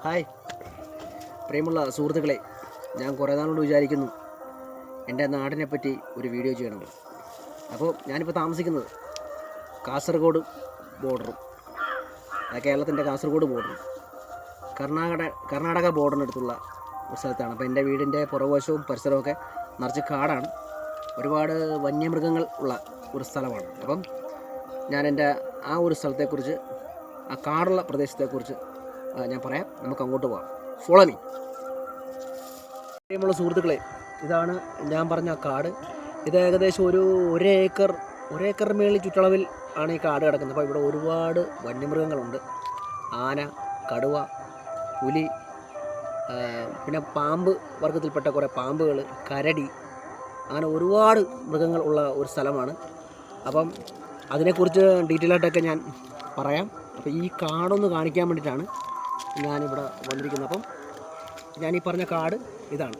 Hi പ്രിയമുള്ള സുഹൃത്തുക്കളെ, ഞാൻ കുറേ നാളോട് വിചാരിക്കുന്നു എൻ്റെ നാടിനെപ്പറ്റി ഒരു വീഡിയോ ചെയ്യണമെന്ന്. അപ്പോൾ ഞാനിപ്പോൾ താമസിക്കുന്നത് കാസർഗോഡ് ബോർഡറും കേരളത്തിൻ്റെ കാസർഗോഡ് ബോർഡറും കർണാടക ബോർഡറിനടുത്തുള്ള ഒരു സ്ഥലത്താണ്. അപ്പോൾ എൻ്റെ വീടിൻ്റെ പുറകുവശവും പരിസരമൊക്കെ നിറച്ച് കാടാണ്. ഒരുപാട് വന്യമൃഗങ്ങൾ ഉള്ള ഒരു സ്ഥലമാണ്. അപ്പം ഞാൻ എൻ്റെ ആ ഒരു സ്ഥലത്തെക്കുറിച്ച്, ആ കാടുള്ള പ്രദേശത്തെക്കുറിച്ച് ഞാൻ പറയാം. നമുക്ക് അങ്ങോട്ട് പോകാം. Follow me. പ്രിയമുള്ള സുഹൃത്തുക്കളെ, ഇതാണ് ഞാൻ പറഞ്ഞ കാട്. ഇത് ഏകദേശം ഒരു ഏക്കർ മേളിൽ ചുറ്റളവിൽ ആണ് ഈ കാട് കിടക്കുന്നത്. അപ്പോൾ ഇവിടെ ഒരുപാട് വന്യമൃഗങ്ങളുണ്ട്. ആന, കടുവ, പുലി, പിന്നെ പാമ്പ് വർഗ്ഗത്തിൽപ്പെട്ട കുറേ പാമ്പുകൾ, കരടി, അങ്ങനെ ഒരുപാട് മൃഗങ്ങൾ ഉള്ള ഒരു സ്ഥലമാണ്. അപ്പം അതിനെക്കുറിച്ച് ഡീറ്റെയിൽ ആയിട്ടൊക്കെ ഞാൻ പറയാം. അപ്പോൾ ഈ കാടൊന്ന് കാണിക്കാൻ വേണ്ടിയിട്ടാണ് ഞാനിവിടെ വന്നിരിക്കുന്നത്. അപ്പം ഞാൻ ഈ പറഞ്ഞ കാട് ഇതാണ്.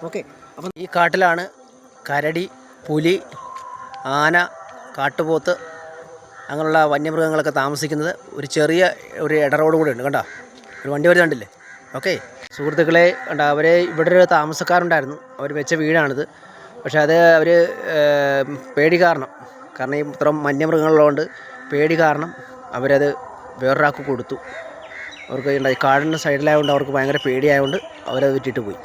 ഓക്കെ, അപ്പം ഈ കാട്ടിലാണ് കരടി, പുലി, ആന, കാട്ടുപോത്ത് അങ്ങനെയുള്ള വന്യമൃഗങ്ങളൊക്കെ താമസിക്കുന്നത്. ഒരു ഇടറോഡ് കൂടെ ഉണ്ട്. കണ്ടോ, ഒരു വണ്ടി വരുന്നുണ്ടല്ലേ. ഓക്കെ സുഹൃത്തുക്കളെ, കണ്ടോ, അവരെ ഇവിടെ ഒരു താമസക്കാരുണ്ടായിരുന്നു. അവർ വെച്ച വീടാണിത്. പക്ഷേ അത് അവർ പേടി കാരണം ഈ ഇത്രയും വന്യമൃഗങ്ങളുള്ളതുകൊണ്ട് പേടി കാരണം അവരത് വേറൊരാൾക്ക് കൊടുത്തു. അവർക്ക് ഈ കാടിൻ്റെ സൈഡിലായതുകൊണ്ട് അവർക്ക് ഭയങ്കര പേടിയായതുകൊണ്ട് അവരത് വിറ്റിട്ട് പോയി.